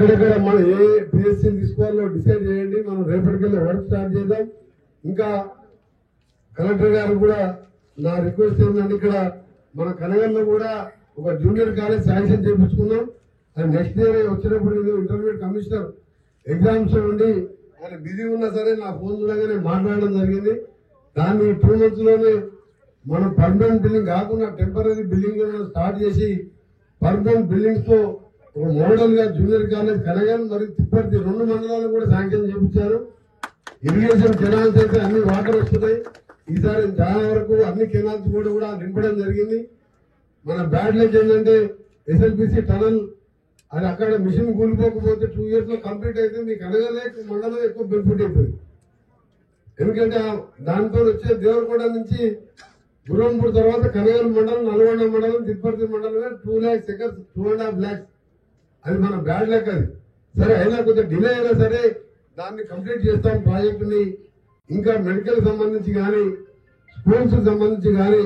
ఎక్కడెక్కడ మనం ఏ పిఎస్సీ తీసుకోవాలో డిసైడ్ చేయండి. మనం రేపటికెళ్ళి వర్క్ స్టార్ట్ చేద్దాం. ఇంకా కలెక్టర్ గారు కూడా నా రిక్వెస్ట్ ఏంటంటే ఇక్కడ మన కనగల్లో కూడా ఒక జూనియర్ కాలేజ్ శాంక్షన్ చేయించుకున్నాం. అది నెక్స్ట్ ఇయర్ వచ్చినప్పుడు ఇంటర్మీడియట్ కమిషనర్ ఎగ్జామ్స్ ఉండి ఆయన బిజీ ఉన్నా సరే నా ఫోన్ చూడగానే మాట్లాడడం జరిగింది. దాన్ని 2 months లోనే మనం పర్మనెంట్ బిల్డింగ్ కాకుండా టెంపరీ బిల్డింగ్ స్టార్ట్ చేసి పర్మనెంట్ బిల్డింగ్స్ తో ఒక మోడల్ గా జూనియర్ కాలేజ్ కనగల్ మరియు తిప్పర్తి 2 మండలాలు కూడా శాంక్షన్ చేయించారు. ఇరిగేషన్ కెనాల్స్ అయితే అన్ని వాటర్ వస్తున్నాయి. ఈసారి చాలా వరకు అన్ని కెనాల్స్ కూడా నింపడం జరిగింది. మన బ్యాడ్ లైక్ ఏంటంటే ఎస్ఎల్పిసి టనల్ అది అక్కడ మిషన్ కూలిపోకపోతే 2 years లో కంప్లీట్ అయితే మీకు కనగలే మండలం ఎక్కువ బెనిఫిట్ అవుతుంది. ఎందుకంటే దాంతో వచ్చే దేవరకొండ నుంచి గురంపూర్ తర్వాత కనగల్ మండలం, నల్గొండ మండలం, తిరుపతి మండలం 2 lakhs acres 2.5 lakhs అది మన బ్యాడ్ లెక్క. అది సరే అయినా కొద్దిగా డిలే అయినా సరే దాన్ని కంప్లీట్ చేస్తాం ప్రాజెక్టుని. ఇంకా మెడికల్ సంబంధించి కానీ, స్కూల్స్ సంబంధించి కానీ,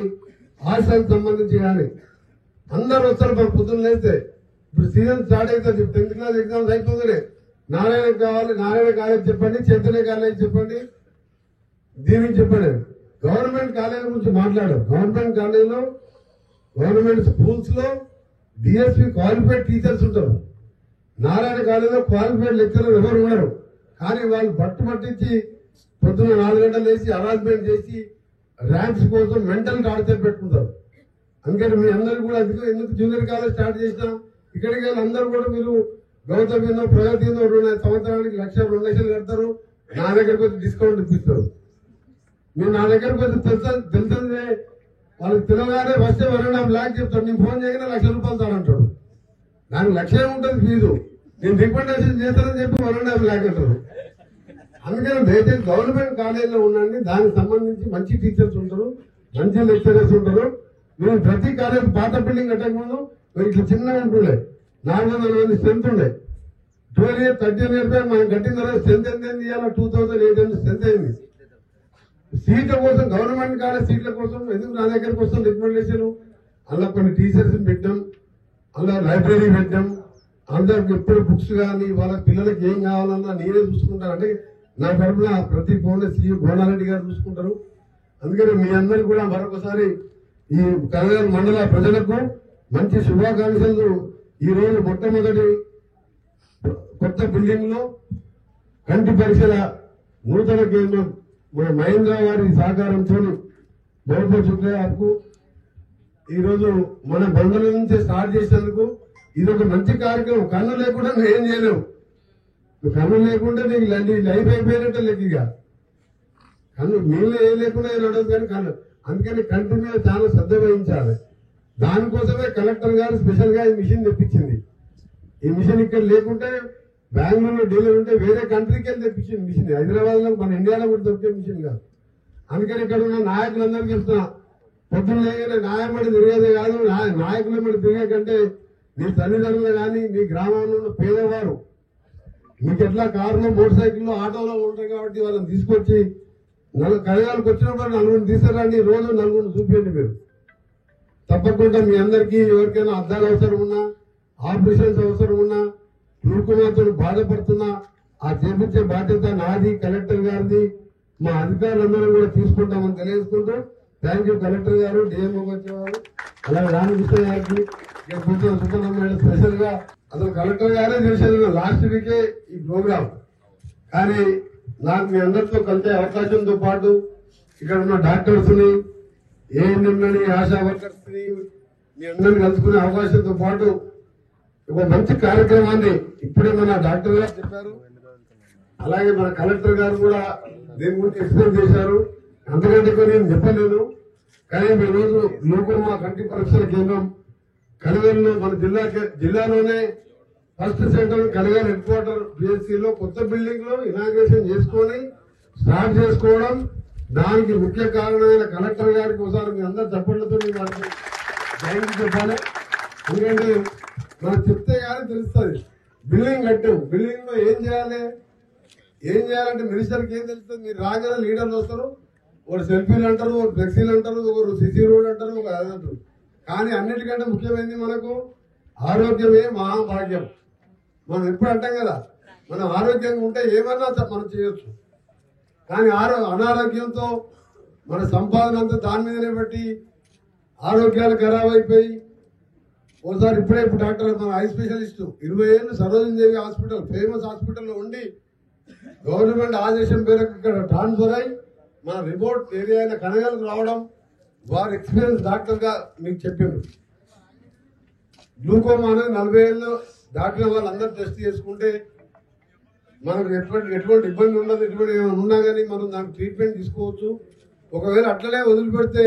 హాస్టల్ సంబంధించి కానీ అందరూ వస్తారు. మన పొద్దున్న లేస్తే ఇప్పుడు సీజన్ స్టార్ట్ అవుతుంది. 10th class ఎగ్జామ్స్ అయిపోతుంది. నారాయణ కావాలి, నారాయణ కాలేజ్ చెప్పండి, చైతన్య కాలేజ్ చెప్పండి, దీనికి చెప్పండి. గవర్నమెంట్ కాలేజ్ గురించి మాట్లాడారు. గవర్నమెంట్ కాలేజీలో గవర్నమెంట్ స్కూల్స్ లో డిఎస్పీ క్వాలిఫైడ్ టీచర్స్ ఉంటారు. నారాయణ కాలేజీలో క్వాలిఫైడ్ లెక్చరర్ ఎవరు ఉన్నారు. కానీ వాళ్ళు పట్టించి పొద్దున్న 4 గంటలు వేసి హరాస్మెంట్ చేసి ర్యాంక్స్ కోసం మెంటల్ టార్చర్ పెట్టుకుంటారు. అందుకని మీ అందరూ కూడా ఎందుకు జూనియర్ కాలేజ్ స్టార్ట్ చేసినా ఇక్కడికి వెళ్ళి అందరూ కూడా మీరు గౌతమిలో ప్రగతిలో 2 సంవత్సరానికి 1 లక్ష 2 లక్షలు కడతారు. నా దగ్గరకు వచ్చి డిస్కౌంట్ ఇప్పిస్తారు. మీరు నా దగ్గరకు వచ్చి తెలుసే వాళ్ళకి తెలంగాణ వస్తే 1.5 lakh చెప్తాడు. నేను ఫోన్ చేయగానే 1 లక్ష రూపాయలు తానంటాడు. దానికి 1 లక్ష ఉంటుంది ఫీజు. నేను రికమెండేషన్ చేస్తానని చెప్పి 1.5 lakh అంటారు. అందుకని దయచేసి గవర్నమెంట్ కాలేజీలో ఉండండి. దానికి సంబంధించి మంచి టీచర్స్ ఉంటారు, మంచి లెక్చరర్స్ ఉంటారు. మీరు ప్రతి కాలేజ్ పాత బిల్డింగ్ కట్టకముందు ఇట్లా చిన్నగా ఉంటుండే 400 మంది స్ట్రెంత్ ఉండే. 12 years 13 years మనం కట్టిన తర్వాత స్ట్రెంత్ ఎంత అయింది? ఇవాళ 2800 స్ట్రెంత్ అయింది. సీట్ల కోసం గవర్నమెంట్ కాలేజ్ సీట్ల కోసం ఎందుకు నా దగ్గరకు వస్తాం రికమెండేషన్. అలా కొన్ని టీచర్స్ పెట్టాం, అలా లైబ్రరీ పెట్టాం. అందరికి ఎప్పుడు బుక్స్ కానీ వాళ్ళ పిల్లలకి ఏం కావాలన్నా నేనే చూసుకుంటాను. అంటే నా తరఫున ప్రతి ఫోన్ సీఎం గోనారెడ్డి గారు చూసుకుంటారు. అందుకని మీ అందరికి కూడా మరొకసారి ఈ కనగల్ మండల ప్రజలకు మంచి శుభాకాంక్షలు. ఈ రోజు మొట్టమొదటి కొత్త బిల్డింగ్ లో కంటి పరీక్షల నూతన కేంద్రం మన మహేంద్ర వారి సహకారంతో బహుళ శుక్రయాకు ఈ రోజు మన బంధుల నుంచి స్టార్ట్ చేసేందుకు ఇది ఒక మంచి కార్యక్రమం. కన్ను లేకుండా ఏం చేయలేవు. కన్ను లేకుండా నీకు లైఫ్ అయిపోయినట్టే లెక్క. కన్ను నీళ్ళు ఏం లేకుండా నడదు కానీ కన్ను. అందుకని కంటి మీద చాలా శ్రద్ధ వహించాలి. దానికోసమే కలెక్టర్ గారు స్పెషల్ గా ఈ మిషన్ తెప్పించింది. ఈ మిషన్ ఇక్కడ లేకుంటే బెంగళూరులో డీలర్ ఉంటే వేరే కంట్రీకి వెళ్ళి తెప్పించింది మిషన్. హైదరాబాద్ లో మన ఇండియాలో కూడా దొరికే మిషన్ కాదు. అందుకని ఇక్కడ ఉన్న నాయకులందరికీ చెప్తున్నా, పొద్దున్న లేగానే న్యాయమడి తిరిగేదే కాదు, నాయకుల మడి తిరిగే కంటే మీ తల్లిదండ్రులు కానీ మీ గ్రామంలో ఉన్న పేదవారు మీకు ఎట్లా కారులో, మోటార్ సైకిల్లో, ఆటోలో ఉంటారు కాబట్టి వాళ్ళని తీసుకొచ్చి కనగాలకు వచ్చినప్పుడు 4 తీసుకురండి. రోజు 4 చూపించండి. మీరు తప్పకుండా మీ అందరికీ ఎవరికైనా అద్దాలు అవసరం ఉన్నా, ఆపరేషన్స్ అవసరం ఉన్నా, రూకుమాతో బాధపడుతున్నా ఆ చేపించే బాధ్యత నాది, కలెక్టర్ గారిది, మా అధికారులందరూ కూడా తీసుకుంటామని తెలియజేసుకుంటూ థ్యాంక్ యూ కలెక్టర్ గారు, డిఎంఓ వచ్చేవారు, అలాగే రామకృష్ణ గారికి, సుబ్బలమ్మ స్పెషల్ గా. అసలు కలెక్టర్ గారే చేసేది లాస్ట్ వీకే ఈ ప్రోగ్రామ్. కానీ నాకు మీ అందరితో కలిసే అవకాశంతో పాటు ఇక్కడ ఉన్న డాక్టర్స్ ని, ఏఎన్ఎంలని, ఆశా వర్కర్స్ ని మీ అందరిని కలుసుకునే అవకాశంతో పాటు ఒక మంచి కార్యక్రమాన్ని ఇప్పుడే మన డాక్టర్ గారు చెప్పారు. అలాగే మన కలెక్టర్ గారు కూడా దీని గురించి ఎక్స్ప్లెయిన్ చేశారు. అంతకంటే నేను చెప్పలేను. కానీ ఈ రోజు గ్లూకోమా కంటి పరీక్షల కేంద్రం కనగల్లో మన జిల్లాలోనే first center Kanagal head quarter బిఎస్సీలో కొత్త బిల్డింగ్ లో ఇనాగ్రేషన్ చేసుకొని స్టార్ట్ చేసుకోవడం, దానికి ముఖ్య కారణమైన కలెక్టర్ గారికి ఒకసారి మీ అందరు చప్పట్లతో వారికి థ్యాంక్ యూ చెప్పాలి. ఎందుకంటే మనం చెప్తే కానీ తెలుస్తుంది. బిల్డింగ్ కట్టాం, బిల్డింగ్ లో ఏం చేయాలంటే మినిస్టర్కి ఏం తెలుస్తుంది? మీరు రాగానే లీడర్లు వస్తారు, ఒకరు సెల్ఫీలు అంటారు, ఒకరు ఫ్లెక్సీలు అంటారు, ఒకరు సిసి రోడ్ అంటారు, ఒక అది అంటారు. కానీ అన్నిటికంటే ముఖ్యమైనది మనకు ఆరోగ్యమే మహాభాగ్యం. మనం ఎప్పుడు అంటాం కదా, మనం ఆరోగ్యంగా ఉంటే ఏమన్నా మనం చేయొచ్చు. కానీ అనారోగ్యంతో మన సంపాదన అంతా దాని మీదనే బట్టి ఆరోగ్యాలు ఖరాబ్ అయిపోయి ఒకసారి ఇప్పుడు డాక్టర్ మన ఐ స్పెషలిస్ట్ 20 ఏళ్ళు సరోజిని దేవి హాస్పిటల్ ఫేమస్ హాస్పిటల్లో ఉండి గవర్నమెంట్ ఆదేశం మేరకు ఇక్కడ ట్రాన్స్ఫర్ అయి మన రిమోట్ ఏరియా అయిన కనగలకు రావడం, వారు ఎక్స్పీరియన్స్ డాక్టర్ గా మీకు చెప్పారు. గ్లూకోమా అనేది 40 ఏళ్ళు దాటిన వాళ్ళందరూ టెస్ట్ చేసుకుంటే మనకు ఎటువంటి ఇబ్బంది ఉండదు. ఎటువంటి ఉన్నా కానీ మనం దానికి ట్రీట్మెంట్ తీసుకోవచ్చు. ఒకవేళ అట్లనే వదిలిపెడితే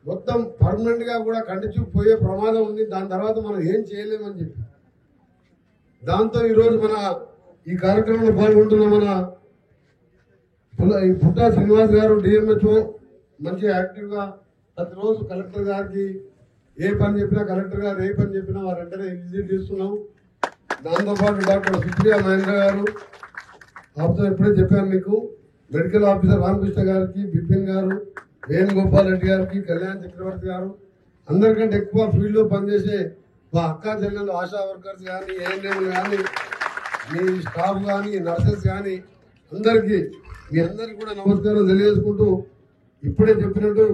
మొత్తం పర్మనెంట్ గా కూడా కంటి చూపు పోయే ప్రమాదం ఉంది. దాని తర్వాత మనం ఏం చేయలేమని చెప్పి దాంతో ఈరోజు మన ఈ కార్యక్రమంలో పాల్గొంటున్న మన పుట్టా శ్రీనివాస్ గారు డిఎంహెచ్ఓ మంచి యాక్టివ్ గా ప్రతిరోజు కలెక్టర్ గారికి ఏ పని చెప్పినా కలెక్టర్ గారు ఏ పని చెప్పినా వారు వెంటనే విజిట్ చేస్తున్నాం. దాంతోపాటు డాక్టర్ సుప్రియ మహేంద్ర గారు ఆఫీసర్ ఇప్పుడే చెప్పాను మీకు, మెడికల్ ఆఫీసర్ రామకృష్ణ గారికి, బిపిన్ గారు, వేణుగోపాల్ రెడ్డి గారికి, కళ్యాణ్ చక్రవర్తి గారు, అందరికంటే ఎక్కువ ఫీల్డ్ లో పనిచేసే మా అక్కా చెల్లెలు ఆశా వర్కర్స్ కానీ, ఏఎన్ఎంలు కానీ, మీ స్టాఫ్ కానీ, నర్సెస్ కానీ అందరికీ మీ అందరికి కూడా నమస్కారం తెలియజేసుకుంటూ, ఇప్పుడే చెప్పినట్టు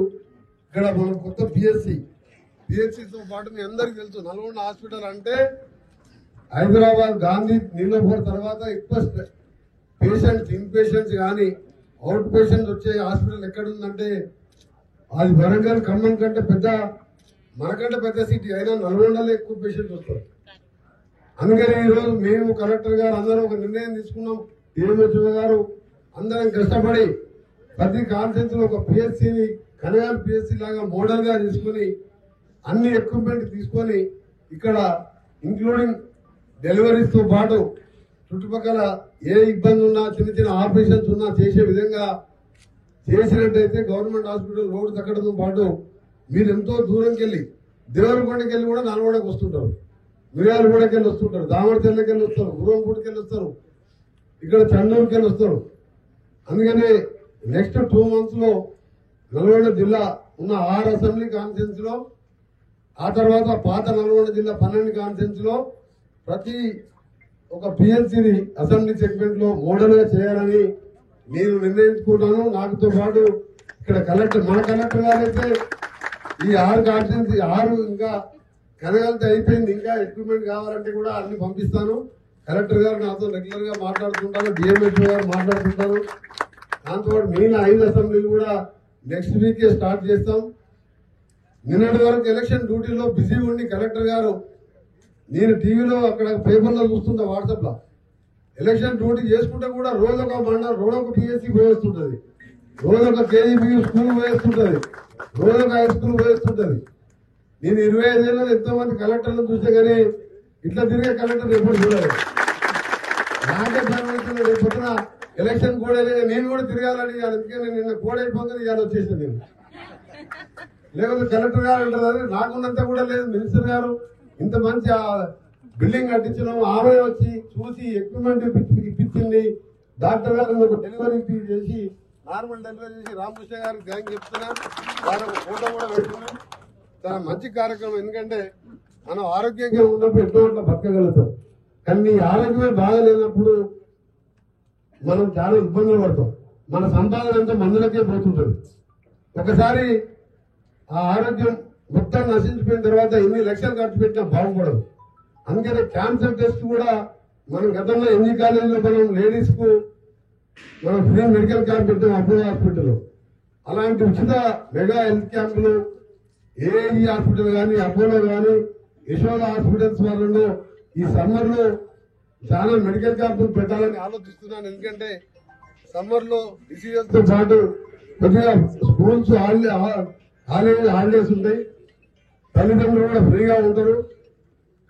ఇక్కడ మనం కొత్త పిహెచ్సితో పాటు మీ అందరికి తెలుసు నల్గొండ హాస్పిటల్ అంటే హైదరాబాద్ గాంధీ నీలోఫర్ తర్వాత ఎక్కువ పేషెంట్స్ ఇన్ పేషెంట్స్ కానీ అవుట్ పేషెంట్స్ వచ్చే హాస్పిటల్ ఎక్కడుందంటే అది వరంగల్ ఖమ్మం కంటే మనకంటే పెద్ద సిటీ అయినా నల్గొండలో ఎక్కువ పేషెంట్స్ వస్తారు. అందుకని ఈరోజు మేము కలెక్టర్ గారు అందరం ఒక నిర్ణయం తీసుకున్నాం. డిఎంహెచ్ఓ గారు అందరం కష్టపడి ప్రతి కాన్ఫరెన్స్ లో ఒక పిహెచ్సిని కనగాల పిహెచ్సి లాగా మోడల్ గా తీసుకుని అన్ని ఎక్విప్మెంట్ తీసుకొని ఇక్కడ ఇంక్లూడింగ్ డెలివరీస్ తో పాటు చుట్టుపక్కల ఏ ఇబ్బంది ఉన్నా చిన్న చిన్న ఆపరేషన్స్ ఉన్నా చేసే విధంగా చేసినట్టయితే గవర్నమెంట్ హాస్పిటల్ రోడ్డు తగ్గడంతో పాటు మీరు ఎంతో దూరంకి వెళ్ళి దేవరకొండకి వెళ్ళి కూడా నల్గొండకి వస్తుంటారు, మిర్యాలగూడకి వెళ్ళి వస్తుంటారు, దామరచెల్లకి వెళ్ళి వస్తారు, గురంపూడికి వెళ్ళి వస్తారు, ఇక్కడ చండూరుకి వెళ్ళి వస్తారు. అందుకని నెక్స్ట్ 2 months లో నల్గొండ జిల్లా ఉన్న 6 అసెంబ్లీ కాన్ఫరెన్స్ లో ఆ తర్వాత పాత నల్గొండ జిల్లా 12 కాన్ఫరెన్స్ లో ప్రతి ఒక పిఎల్సిని అసెంబ్లీ సెగ్మెంట్ లో మోడల్ గా చేయాలని నేను నిర్ణయించుకుంటాను. నాకుతో పాటు ఇక్కడ మన కలెక్టర్ గారైతే ఈ 6 కాన్ఫరెన్స్ 6 ఇంకా కనగలితే అయిపోయింది, ఇంకా ఎక్విప్మెంట్ కావాలంటే కూడా అన్ని పంపిస్తాను. కలెక్టర్ గారు నాతో రెగ్యులర్ గా మాట్లాడుతుంటారు, డిఎంహెచ్ఓ గారు మాట్లాడుతుంటారు. దాంతోపాటు మిగిలిన 5 అసెంబ్లీలు కూడా నెక్స్ట్ వీకే స్టార్ట్ చేస్తాం. నిన్నటి వరకు ఎలక్షన్ డ్యూటీలో బిజీ ఉండి కలెక్టర్ గారు నేను టీవీలో అక్కడ పేపర్లో చూస్తుంటా, వాట్సాప్ లో ఎలక్షన్ డ్యూటీ చేసుకుంటే కూడా రోజొక మండలం రోజొక పిఎస్సి పోయేస్తుంటది, రోజొక కేజీబీ స్కూల్ పోయేస్తుంటది, రోజొక హై స్కూల్ పోయేస్తుంటది. నేను 25 ఏళ్ళలో ఎంతో మంది కలెక్టర్లను చూస్తే కానీ ఇట్లా తిరిగే కలెక్టర్ ఎప్పుడు చూడలేదు. నాకే పని రేపు పొద్దున ఎలక్షన్ కూడా నేను కూడా తిరగాలని అందుకే నిన్న కూడా అయిపోతుంది ఇవాళ వచ్చేసాను నేను. లేకపోతే కలెక్టర్ గారు అంటారు నాకున్నంత కూడా లేదు, మినిస్టర్ గారు ఇంత మంచి బిల్డింగ్ కట్టించడం, ఆమె వచ్చి చూసి ఎక్విప్మెంట్ ఇప్పించింది, డాక్టర్ గారు డెలివరీ చేసి నార్మల్ డెలివరీ చేసి రామకృష్ణ గారికి థ్యాంక్ చెప్తున్నాను. వారు ఒక ఫోటో కూడా పెట్టుకున్నాం. చాలా మంచి కార్యక్రమం. ఎందుకంటే మనం ఆరోగ్యంగా ఉన్నప్పుడు ఎన్నో అట్లా బతకగలుగుతాం. కానీ ఆరోగ్యమే బాగాలేనప్పుడు మనం చాలా ఇబ్బందులు పడతాం. మన సంపాదన అంతా మందులకే పోతుంటది. ఒకసారి ఆ ఆరోగ్యం మొత్తం నశించిపోయిన తర్వాత ఎన్ని లక్షలు ఖర్చు పెట్టినా బాగుపడదు. అందుకనే క్యాన్సర్ టెస్ట్ కూడా మనం గతంలో ఎన్ని కాలేజీలో మనం లేడీస్ కు మనం ఫ్రీ మెడికల్ క్యాంప్ పెట్టాం అపోలో హాస్పిటల్. అలాంటి ఉచిత మెగా హెల్త్ క్యాంపులు ఏఈ హాస్పిటల్ కానీ, అపోలో కానీ, యశోద హాస్పిటల్స్ వాళ్ళలో ఈ సమ్మర్ లో చాలా మెడికల్ క్యాంపులు పెట్టాలని ఆలోచిస్తున్నాను. ఎందుకంటే సమ్మర్ లో డిసీజెస్ తో పాటు కొద్దిగా స్కూల్స్ హాలిడేస్ ఉంటాయి, తల్లిదండ్రులు కూడా ఫ్రీగా ఉంటారు.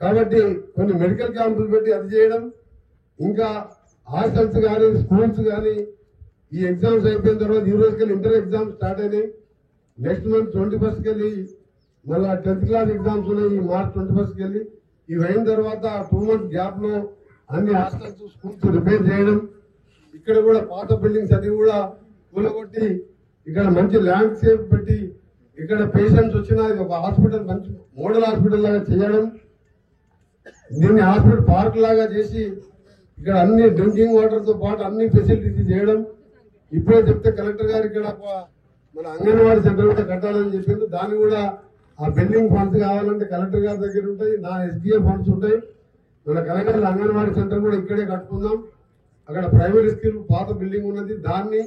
కాబట్టి కొన్ని మెడికల్ క్యాంపులు పెట్టి అది చేయడం, ఇంకా హాస్టల్స్ కానీ స్కూల్స్ కానీ ఈ ఎగ్జామ్స్ అయిపోయిన తర్వాత ఈ రోజుకెళ్ళి ఇంటర్ ఎగ్జామ్స్ స్టార్ట్ అయినాయి. నెక్స్ట్ మంత్ 21st వెళ్ళి మళ్ళీ 10th క్లాస్ ఎగ్జామ్స్ ఉన్నాయి. ఈ మార్చ్ 21st వెళ్ళి ఇవి అయిన తర్వాత 2 months గ్యాప్ లో అన్ని హాస్టల్స్ స్కూల్స్ రిపేర్ చేయడం, ఇక్కడ కూడా పాత బిల్డింగ్స్ అన్ని కూడా కూలగొట్టి ఇక్కడ మంచి ల్యాండ్ సేఫ్ పెట్టి ఇక్కడ పేషెంట్స్ వచ్చినా ఒక హాస్పిటల్ మంచి మోడల్ హాస్పిటల్ లాగా చేయడం, దీన్ని హాస్పిటల్ పార్క్ లాగా చేసి ఇక్కడ అన్ని డ్రింకింగ్ వాటర్ తో పాటు అన్ని ఫెసిలిటీస్ చేయడం. ఇప్పుడే చెప్తే కలెక్టర్ గారు ఇక్కడ మన అంగన్వాడీ సెంటర్ కూడా కట్టాలని చెప్పింది. దాన్ని కూడా ఆ బిల్డింగ్ ఫండ్స్ కావాలంటే కలెక్టర్ గారి దగ్గర ఉంటాయి, నా SDA ఫండ్స్ ఉంటాయి. మన కలెక్టర్ అంగన్వాడీ సెంటర్ కూడా ఇక్కడే కట్టుకుందాం. అక్కడ ప్రైమరీ స్కూల్ పాత బిల్డింగ్ ఉన్నది, దాన్ని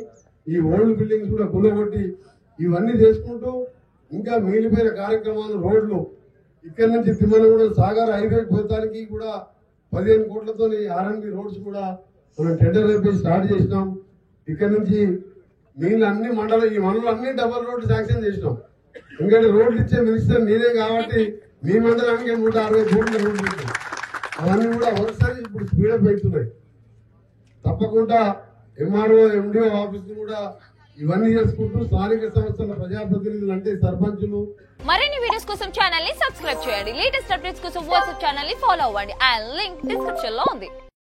ఈ ఓల్డ్ బిల్డింగ్స్ కూడా గుల్లగొట్టి ఇవన్నీ చేసుకుంటూ ఇంకా మిగిలిపోయిన కార్యక్రమాలు రోడ్లు ఇక్కడ నుంచి తిమ్మనగూడెం సాగర్ హైవే పోతానికి కూడా 15 కోట్లతో R&B రోడ్స్ కూడా మనం టెండర్ అయిపోయి స్టార్ట్ చేసినాం. ఇక్కడ నుంచి మిగిలిన అన్ని ఈ మండలం అన్ని డబల్ రోడ్లు శాంక్షన్ చేసినాం. ఎందుకంటే రోడ్లు ఇచ్చే మినిస్టర్ నేనే కాబట్టి మీ మండలానికి 160 కోట్ల రోడ్లు ఇచ్చాం. అవన్నీ కూడా ఒకసారి ఇప్పుడు స్పీడప్ అవుతున్నాయి. తప్పకుండా MRO MDO ఆఫీస్ కూడా ఇవన్నీ చేసుకుంటూ స్థానిక సంస్థల ప్రజాప్రతినిధులు అంటే సర్పంచులు. మరిన్ని వీడియోస్ కోసం ఛానల్ ని సబ్స్క్రైబ్ చేయండి. లేటెస్ట్ అప్డేట్స్ కోసం వాట్సాప్ ఛానల్ ని ఫాలో అవ్వండి. ఆ లింక్ డిస్క్రిప్షన్ లో ఉంది.